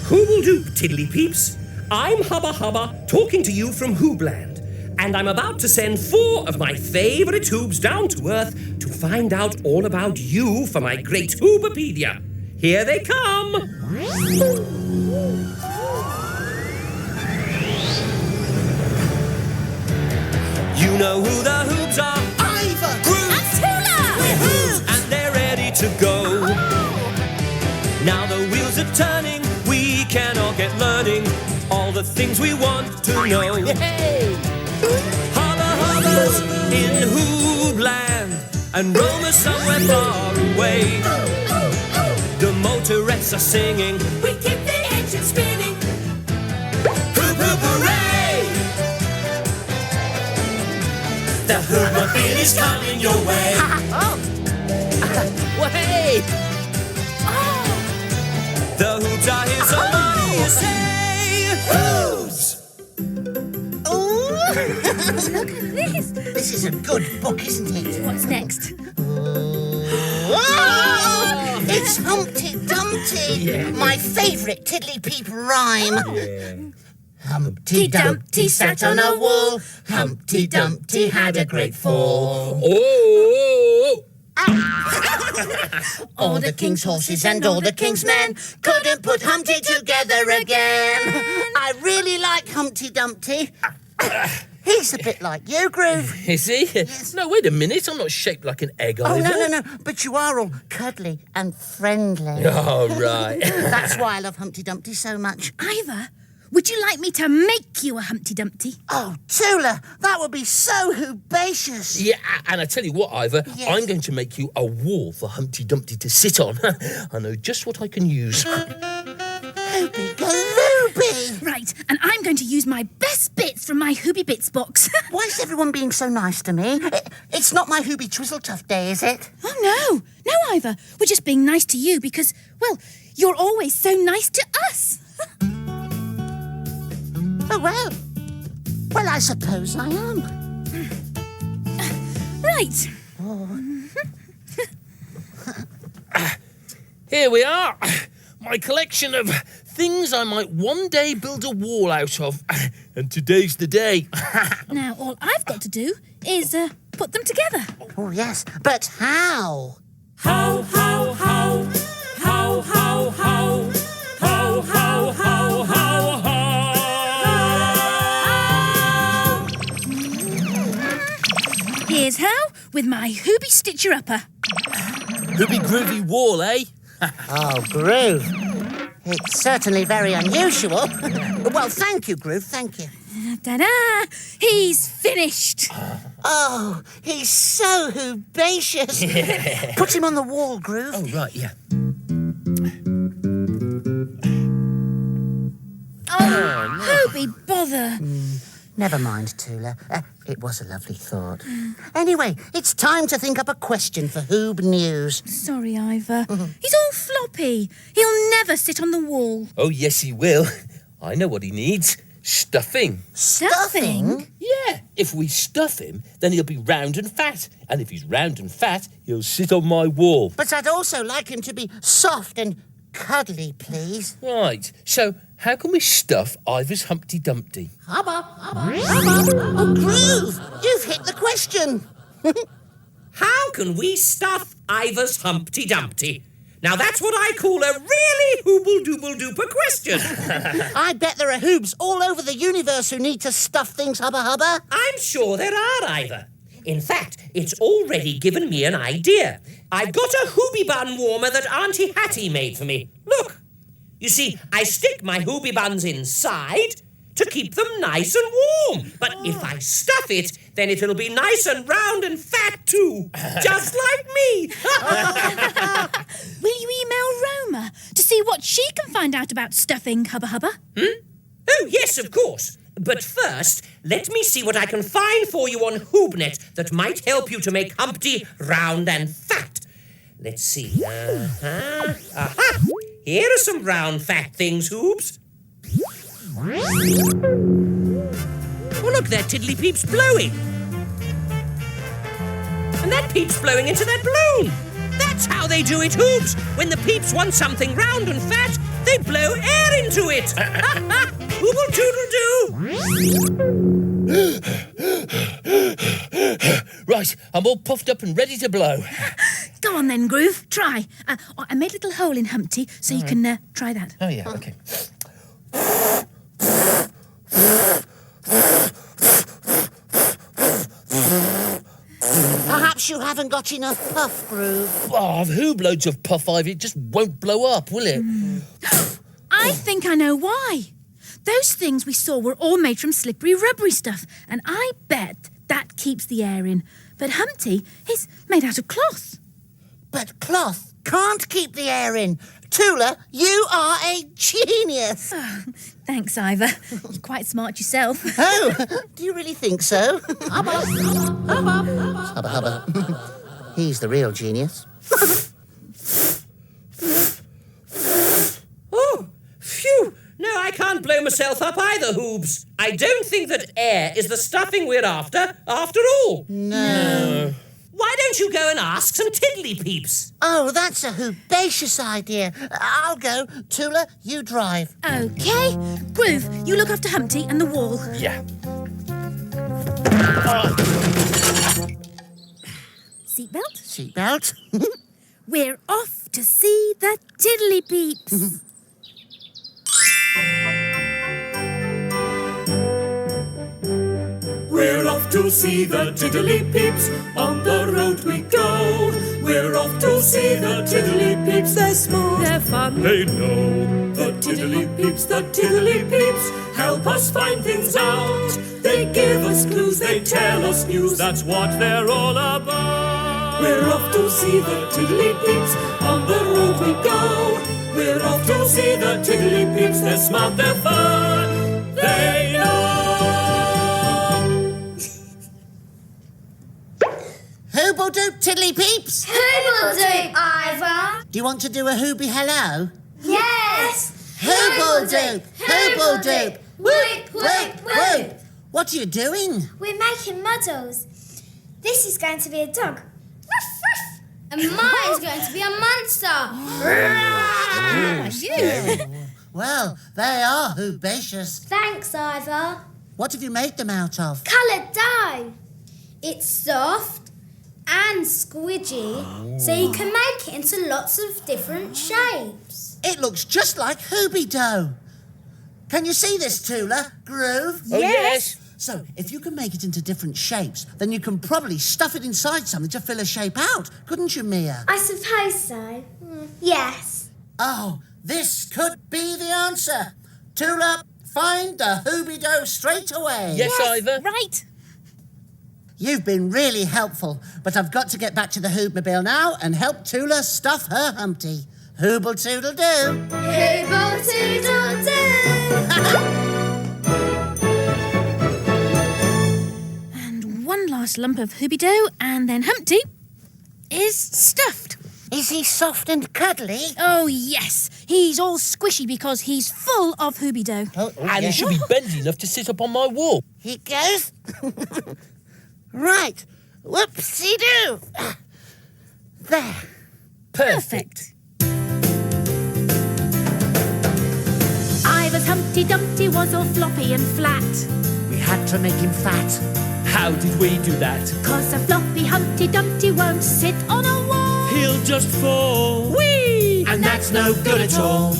Hooble-doop, tiddly peeps. I'm Hubba Hubba, talking to you from Hoobland. And I'm about to send 4 of my favourite Hoobs down to Earth to find out all about you for my great Hoobopedia. Here they come! You know who the Hoobs are? Iver! Groove! And Tula! We're Hoobs! And they're ready to go. Now the wheels are turning, we can all get learning all the things we want to know. Hey! Hubba Hubbas in Hoobland and roamers somewhere far away. The motorettes are singing, we keep the engine spinning. Hoop hoop hooray! The Hoobmobile is coming your way. Way! The Hoobs are here, so what do you say? Hoobs! Oh! Look at this. This is a good book, isn't it? What's next? Oh! It's Humpty Dumpty, my favourite tiddly-peep rhyme. Humpty Dumpty sat on a wall. Humpty Dumpty had a great fall. Oh! All the king's horses and all the king's men couldn't put Humpty together again. I really like Humpty Dumpty. He's a bit like you, Groove. Is he? Yes. No, wait a minute. I'm not shaped like an egg, Oh, Iver. no. But you are all cuddly and friendly. Oh, right. That's why I love Humpty Dumpty so much. Iver, would you like me to make you a Humpty Dumpty? Oh, Tula, that would be so hoobacious. Yeah, and I tell you what, Iver, Yes. I'm going to make you a wall for Humpty Dumpty to sit on. I know just what I can use. Hoobie galooby. Right, and I'm going to use my best bits from my Hoobie Bits box. Why is everyone being so nice to me? It's not my Hoobie Twizzletuff day, is it? Oh, no. No, Iver. We're just being nice to you because, well, you're always so nice to us. Oh, well. Well, I suppose I am. Right. Here we are. My collection of things I might one day build a wall out of. And today's the day. Now, all I've got to do is put them together. Oh, yes. But how? How, how, how? How, how, how? How, how, how, how, how? Here's how with my Hoobie Stitcher-upper. Hoobie groovy wall, eh? Oh, Groove. It's certainly very unusual. Well, thank you, Groove, thank you. Ta-da! He's finished. Oh, he's so hoobacious. Put him on the wall, Groove. Oh, right, yeah. Oh, Hoobie, bother. Never mind, Tula. It was a lovely thought. Anyway, it's time to think up a question for Hoob News. Sorry, Iver. He's all floppy. He'll never sit on the wall. Oh, yes, he will. I know what he needs. Stuffing. Stuffing? Yeah, if we stuff him, then he'll be round and fat. And if he's round and fat, he'll sit on my wall. But I'd also like him to be soft and cuddly, please. Right, so how can we stuff Ivor's Humpty Dumpty? Hubba. Oh, Groove, you've hit the question. How can we stuff Ivor's Humpty Dumpty? Now that's what I call a really hooble-dooble-dooper question. I bet there are Hoobs all over the universe who need to stuff things, Hubba. I'm sure there are, Iver. In fact, it's already given me an idea. I've got a Hoobie bun warmer that Auntie Hattie made for me. Look. You see, I stick my Hoobie buns inside to keep them nice and warm. But if I stuff it, then it'll be nice and round and fat too. Just like me. Will you email Roma to see what she can find out about stuffing, Hubba? Oh, yes, of course. But first, let me see what I can find for you on HoobNet that might help you to make Humpty round and fat. Let's see. Aha! Here are some round, fat things, Hoobs. Oh, look, that tiddly peep's blowing. And that peep's blowing into that balloon. That's That's how they do it, Hoobs. When the peeps want something round and fat, they blow air into it. Hooble-toodle-doo. Right, I'm all puffed up and ready to blow. Go on then, Groove. Try. I made a little hole in Humpty, so you can try that. Oh, yeah, OK. Perhaps you haven't got enough puff, Groove. Oh, I've hoobed loads of puff, Ivy. It just won't blow up, will it? I think I know why. Those things we saw were all made from slippery, rubbery stuff, and I bet that keeps the air in. But Humpty is made out of cloth. But cloth can't keep the air in. Tula, you are a genius. Thanks, Iver. You're quite smart yourself. Oh, do you really think so? Hubba, hubba, hubba. He's the real genius. Oh, phew. No, I can't blow myself up either, Hoobs. I don't think that air is the stuffing we're after all. No. Why don't you go and ask some tiddly peeps? Oh, that's a hoobacious idea. I'll go. Tula, you drive. OK. Groove, you look after Humpty and the wall. Yeah. Seatbelt? Seatbelt. We're off to see the tiddly peeps. We're off to see the tiddly peeps, on the road we go. We're off to see the tiddly peeps, they're smart, they're fun, they know. The tiddly peeps, help us find things out. They give us clues, they tell us news, that's what they're all about. We're off to see the tiddly peeps, on the road we go. We're off to see the tiddly peeps, they're smart, they're fun, they know. Hooble-doop, tiddly peeps. Hoobledoop, Iver. Do you want to do a hoobie hello? Yes. Hooble-doop, hooble-doop. Whoop, whoop, whoop. What are you doing? We're making muddles. This is going to be a dog. Ruff, ruff. And mine's going to be a monster. Well, they are hoobacious. Thanks, Iver. What have you made them out of? Coloured dye. It's soft and squidgy, so you can make it into lots of different shapes. It looks just like hoobie dough. Can you see this, Tula? Groove? Oh, yes. So, if you can make it into different shapes, then you can probably stuff it inside something to fill a shape out, couldn't you, Mia? I suppose so. Yes. Oh, this could be the answer. Tula, find the hoobie dough straight away. Yes, Iver. Right. You've been really helpful, but I've got to get back to the Hoobmobile now and help Tula stuff her Humpty. Hooble-toodle-doo. Hoobledoodle-doo. And one last lump of hoobie dough, and then Humpty is stuffed. Is he soft and cuddly? Oh, yes. He's all squishy because he's full of hoobie dough. And he should be bendy enough to sit up on my wall. He goes. Right. Whoopsie-doo. There. Perfect. Iver's Humpty Dumpty was all floppy and flat. We had to make him fat. How did we do that? 'Cause a floppy Humpty Dumpty won't sit on a wall. He'll just fall. Whee! And that's no good at all.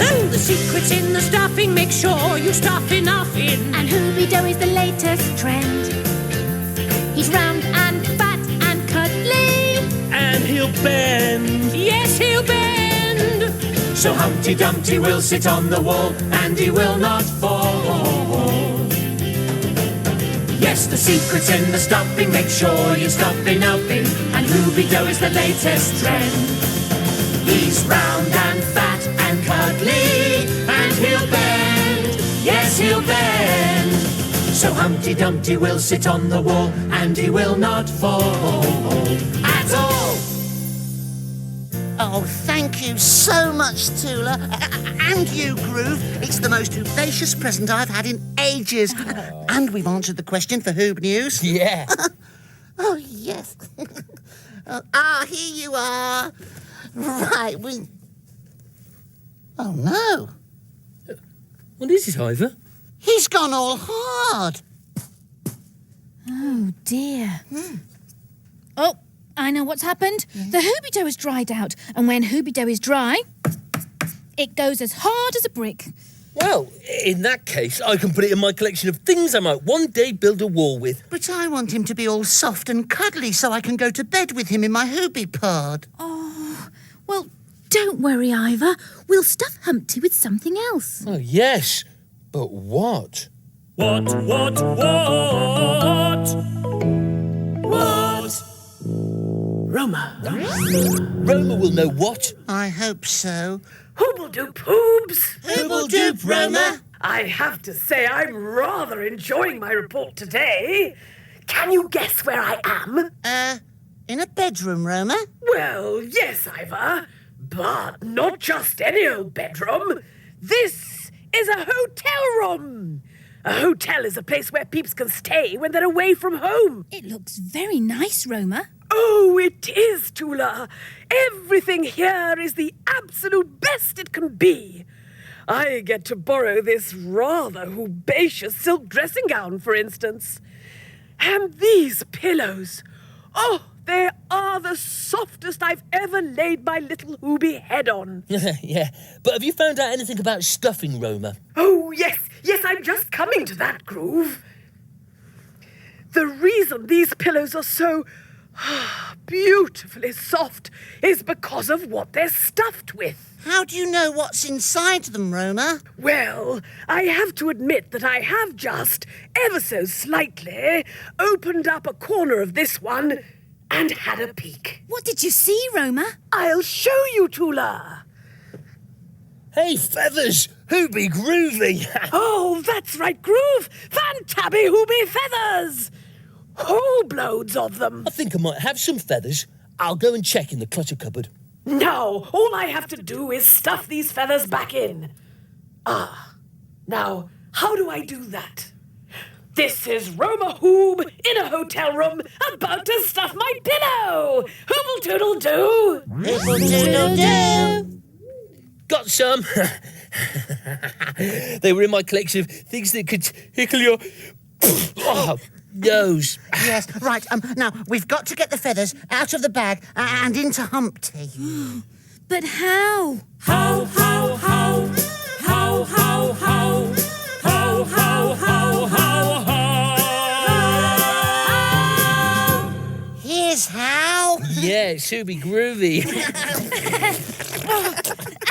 Oh, the secret's in the stuffing. Make sure you stuff enough in. And hoobie dough is the latest trend. He's round and fat and cuddly. And he'll bend. Yes, he'll bend. So Humpty Dumpty will sit on the wall, and he will not fall. Yes, the secret's in the stuffing, make sure you stuff enough in. And hoobie dough is the latest trend. He's round and fat and cuddly, and he'll bend, yes, he'll bend. So Humpty Dumpty will sit on the wall, and he will not fall at all. Oh, thank you so much, Tula. And you, Groove. It's the most audacious present I've had in ages. And we've answered the question for Hoob News. Yeah. Oh, yes. Here you are. Right, Oh, no. What is it, Iver? He's gone all hard. Oh, dear. Oh, I know what's happened. The Hoobie dough has dried out, and when Hoobie dough is dry, it goes as hard as a brick. Well, in that case, I can put it in my collection of things I might one day build a wall with. But I want him to be all soft and cuddly so I can go to bed with him in my Hoobie pod. Oh, well, don't worry, Iver. We'll stuff Humpty with something else. Oh, yes. But what? What? Roma. Roma will know what. I hope so. Hoobledoop Hoobs! Hoobledoop, Roma. I have to say I'm rather enjoying my report today. Can you guess where I am? In a bedroom, Roma? Well, yes, Iver. But not just any old bedroom. This is a hotel room. A hotel is a place where peeps can stay when they're away from home. It looks very nice, Roma. Oh, it is, Tula. Everything here is the absolute best it can be. I get to borrow this rather hoobacious silk dressing gown, for instance. And these pillows. Oh, they are the softest I've ever laid my little Hoobie head on. Yeah, but have you found out anything about stuffing, Roma? Oh, yes, I'm just coming to that, Groove. The reason these pillows are so beautifully soft is because of what they're stuffed with. How do you know what's inside them, Roma? Well, I have to admit that I have just, ever so slightly, opened up a corner of this one and had a peek. What did you see, Roma? I'll show you, Tula. Hey, feathers! Hoobie groovy! Oh, that's right, Groove. Fantabby Hoobie feathers. Whole loads of them. I think I might have some feathers. I'll go and check in the clutter cupboard. Now, all I have to do is stuff these feathers back in. Now, how do I do that? This is Roma Hoob in a hotel room about to stuff my pillow. Hooble-toodle-doo. Hooble-doodle-doo. Got some. They were in my collection of things that could tickle your nose. Yes, right. Now, we've got to get the feathers out of the bag and into Humpty. But how? How? Here's how. Yeah, it's Hoobie groovy.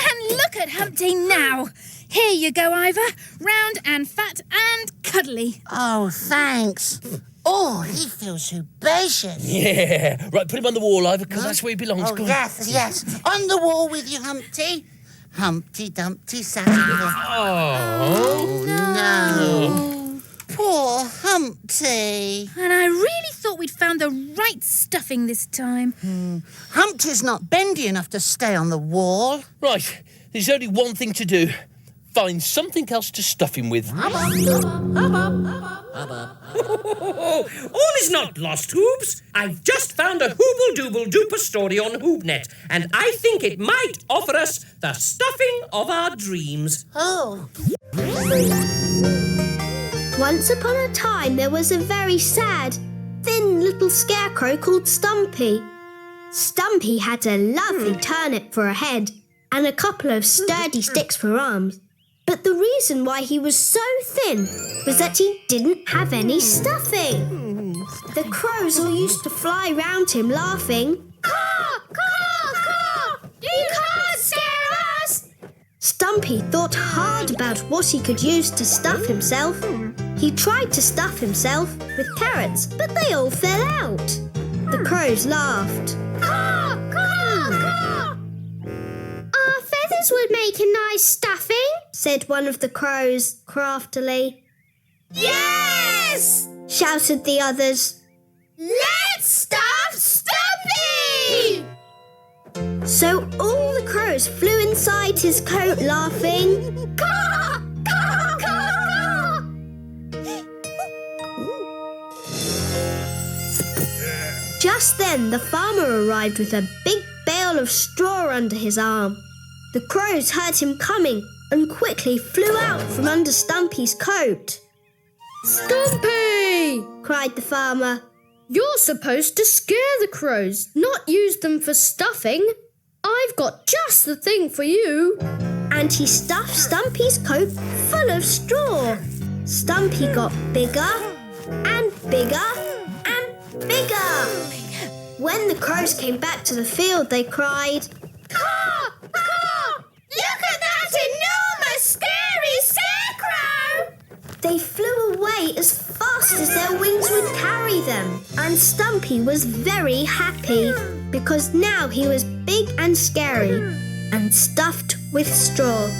And look at Humpty now. Here you go, Iver. Round and fat and cuddly. Oh, thanks. Oh, he feels herbaceous. Yeah. Right, put him on the wall, Iver, because that's where he belongs. Oh, Go on. yes. On the wall with you, Humpty. Humpty Dumpty sat in the... Oh, no. Poor Humpty. And I really thought we'd found the right stuffing this time. Humpty's not bendy enough to stay on the wall. Right, there's only one thing to do. Find something else to stuff him with. All is not lost, Hoobs. I've just found a hooble-dooble-dooper story on HoobNet, and I think it might offer us the stuffing of our dreams. Oh. Once upon a time, there was a very sad, thin little scarecrow called Stumpy. Stumpy had a lovely turnip for a head and a couple of sturdy sticks for arms. But the reason why he was so thin was that he didn't have any stuffing. The crows all used to fly round him laughing. Caw, caw, caw! You can't scare us! Stumpy thought hard about what he could use to stuff himself. He tried to stuff himself with carrots, but they all fell out. The crows laughed. Caw, caw, caw! Our feathers would make a nice stuffing, said one of the crows craftily. Yes! Shouted the others. Let's stuff Stumpy! So all the crows flew inside his coat laughing. Caw, caw, caw, caw! Just then the farmer arrived with a big bale of straw under his arm. The crows heard him coming and quickly flew out from under Stumpy's coat. Stumpy! Cried the farmer. You're supposed to scare the crows, not use them for stuffing. I've got just the thing for you. And he stuffed Stumpy's coat full of straw. Stumpy got bigger and bigger and bigger. When the crows came back to the field, they cried, "Caw! Caw! Look at that enormous, scary scarecrow!" They flew away as fast as their wings would carry them. And Stumpy was very happy because now he was big and scary and stuffed with straw.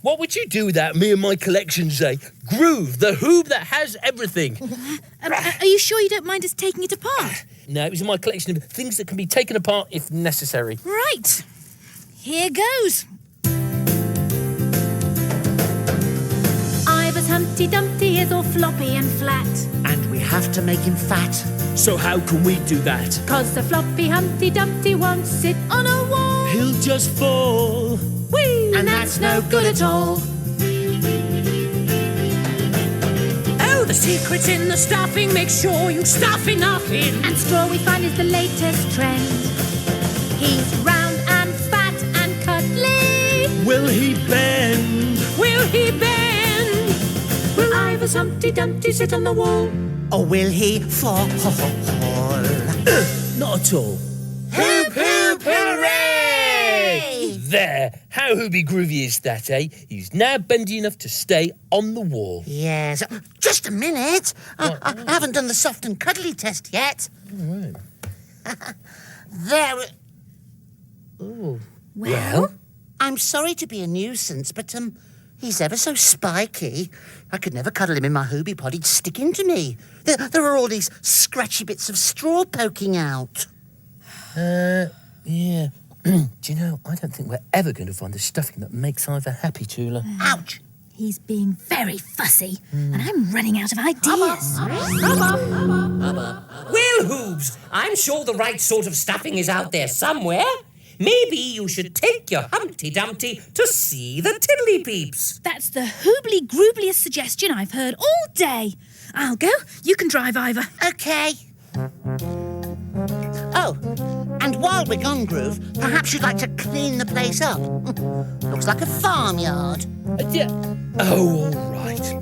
What would you do without me and my collection, Zay? Groove, the hoob that has everything. Are you sure you don't mind us taking it apart? No, it was in my collection of things that can be taken apart if necessary. Right. Here goes. Iver's Humpty Dumpty is all floppy and flat. And we have to make him fat. So how can we do that? 'Cause the floppy Humpty Dumpty won't sit on a wall. He'll just fall. Whee! And that's no good at all. Oh, the secret's in the stuffing. Make sure you stuff enough in. And straw we find is the latest trend. He's round and fat and cuddly. Will he bend? Will he bend? Will Iver's Humpty Dumpty sit on the wall? Or will he fall? Not at all. Hoop, hoop, hooray! There. How hooby groovy is that, eh? He's now bendy enough to stay on the wall. Yes. Just a minute. I haven't done the soft and cuddly test yet. Right. There. Ooh. Well? I'm sorry to be a nuisance, but he's ever so spiky. I could never cuddle him in my hoobie pod. He'd stick into me. There are all these scratchy bits of straw poking out. Yeah. Do you know, I don't think we're ever going to find the stuffing that makes Iver happy, Tula. Ouch. He's being very fussy, and I'm running out of ideas. Well, Hoobs, I'm sure the right sort of stuffing is out there somewhere. Maybe you should take your Humpty Dumpty to see the Tiddly Peeps. That's the hoobly groobliest suggestion I've heard all day. I'll go. You can drive, Iver. Okay. Oh, and while we're gone, Groove, perhaps you'd like to clean the place up. Looks like a farmyard. Yeah. Oh, all right.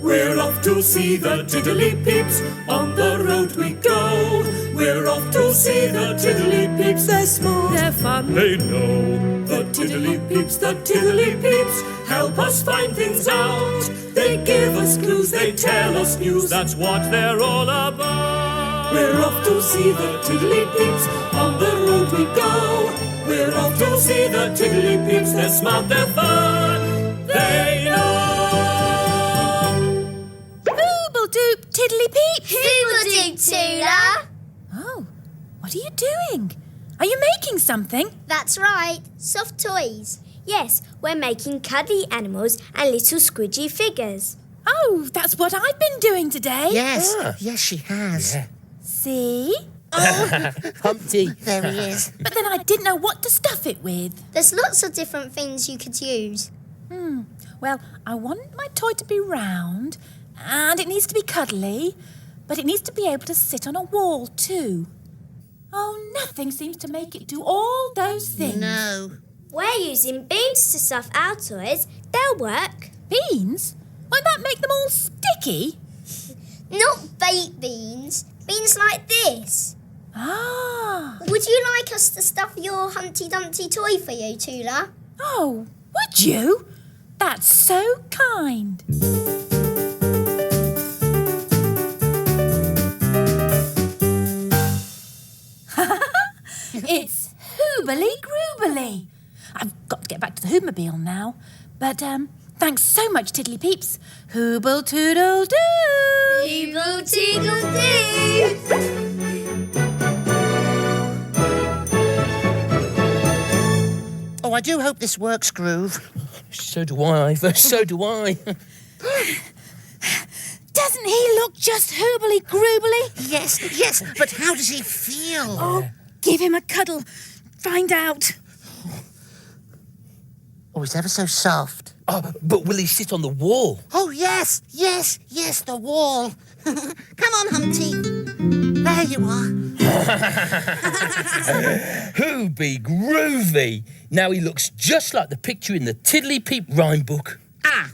We're off to see the Tiddly Peeps, on the road we go. We're off to see the Tiddly Peeps, they're smart, they're fun, they know. The Tiddly Peeps, help us find things out. They give us clues, they tell us news, that's what they're all about. We're off to see the Tiddly Peeps, on the road we go. We're off to see the Tiddly Peeps, they're smart, they're fun, they know. Doop tiddly peeps. Hoobledoop, Tula. Oh, what are you doing? Are you making something? That's right, soft toys. Yes, we're making cuddly animals and little squidgy figures. Oh, that's what I've been doing today. Yes, yes, she has. Yeah. See? Humpty. There he is. But then I didn't know what to stuff it with. There's lots of different things you could use. Well, I want my toy to be round, and it needs to be cuddly, but it needs to be able to sit on a wall too. Oh, nothing seems to make it do all those things. No. We're using beans to stuff our toys. They'll work. Beans? Won't that make them all sticky? Not baked beans. Beans like this. Ah. Would you like us to stuff your Humpty Dumpty toy for you, Tula? Oh, would you? That's so kind. It's hoobly groobly. I've got to get back to the Hoobmobile now. But thanks so much, Tiddly Peeps. Hooble toodle doo. Hooble toodle doo. Oh, I do hope this works, Groove. So do I, Iver. So do I. Doesn't he look just hoobly groobly? Yes, but how does he feel? Oh, give him a cuddle. Find out. Oh, he's ever so soft. Oh, but will he sit on the wall? Oh, yes, the wall. Come on, Humpty. There you are. Hooby groovy. Now he looks just like the picture in the Tiddly Peep rhyme book. Ah,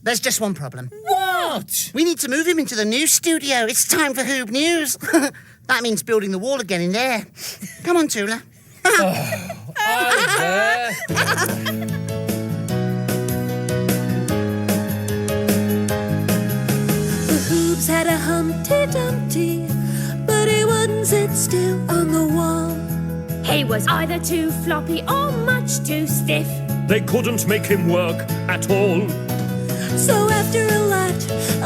there's just one problem. What? We need to move him into the new studio. It's time for Hoob News. That means building the wall again in there. Come on, Tula. Iver. The Hoobs had a Humpty Dumpty, but he wouldn't sit still on the wall. He was either too floppy or much too stiff. They couldn't make him work at all. So after a lot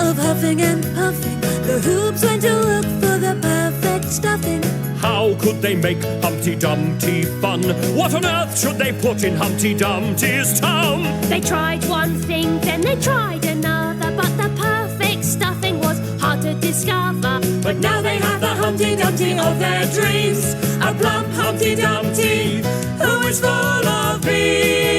of huffing and puffing, the Hoobs went to look for the perfect stuffing. How could they make Humpty Dumpty fun? What on earth should they put in Humpty Dumpty's tongue? They tried one thing, then they tried another, but the perfect stuffing was hard to discover. But now they have the Humpty Dumpty of their dreams, a plump Humpty Dumpty who is full of beans.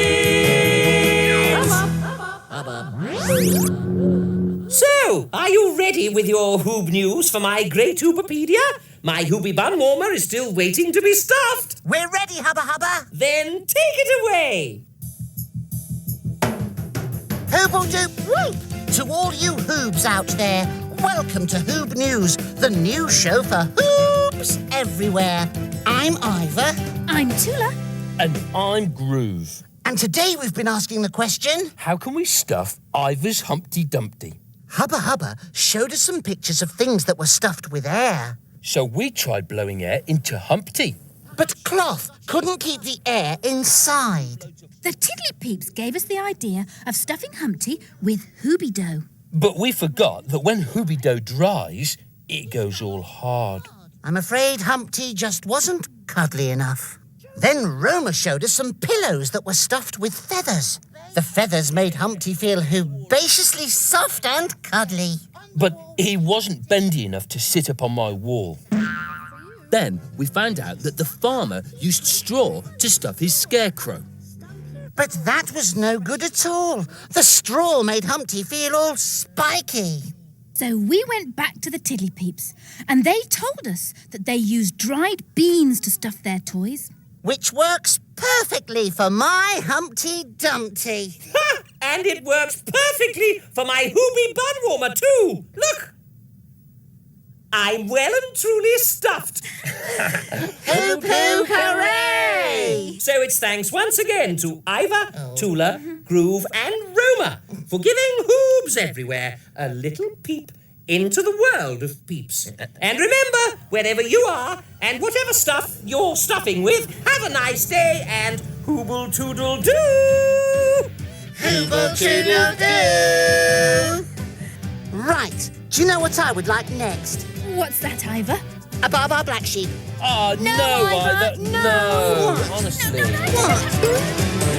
So, are you ready with your Hoob news for my great Hoobopedia? My Hooby Bun Warmer is still waiting to be stuffed. We're ready, Hubba Hubba. Then take it away. Hooble-doop whoop! To all you Hoobs out there, welcome to Hoob News, the new show for Hoobs everywhere. I'm Iver. I'm Tula. And I'm Groove. And today we've been asking the question, How can we stuff Iver's Humpty Dumpty? Hubba Hubba showed us some pictures of things that were stuffed with air. So we tried blowing air into Humpty. But cloth couldn't keep the air inside. The Tiddly Peeps gave us the idea of stuffing Humpty with Hooby dough. But we forgot that when Hooby dough dries, it goes all hard. I'm afraid Humpty just wasn't cuddly enough. Then Roma showed us some pillows that were stuffed with feathers. The feathers made Humpty feel herbaceously soft and cuddly. But he wasn't bendy enough to sit up on my wall. Then we found out that the farmer used straw to stuff his scarecrow. But that was no good at all. The straw made Humpty feel all spiky. So we went back to the Tiddly Peeps, and they told us that they used dried beans to stuff their toys. Which works perfectly for my Humpty Dumpty. Ha! And it works perfectly for my Hooby Bun Warmer too. Look! I'm well and truly stuffed. Hoop, hoop, hooray! So it's thanks once again to Iver, Tula, Groove and Roma for giving Hoobs everywhere a little peep into the world of peeps. And remember, wherever you are and whatever stuff you're stuffing with, have a nice day and hooble toodle doo! Hooble toodle doo! Right, do you know what I would like next? What's that, Iver? A Bar Black Sheep. Oh, no, Iver, Iver, no. honestly.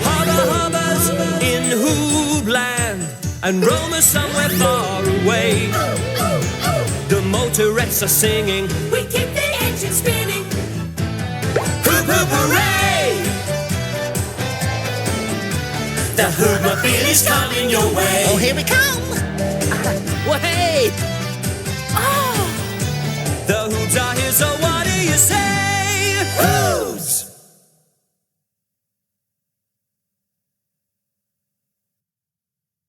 Hubba Hubba's in Hoobland and Roma somewhere far away. The motorettes are singing, We keep the engine spinning. hoop hoop hooray! The Hoobmobile is coming your way. Oh, here we come! Way! The Hoobs are here, so what do you say? Hoo!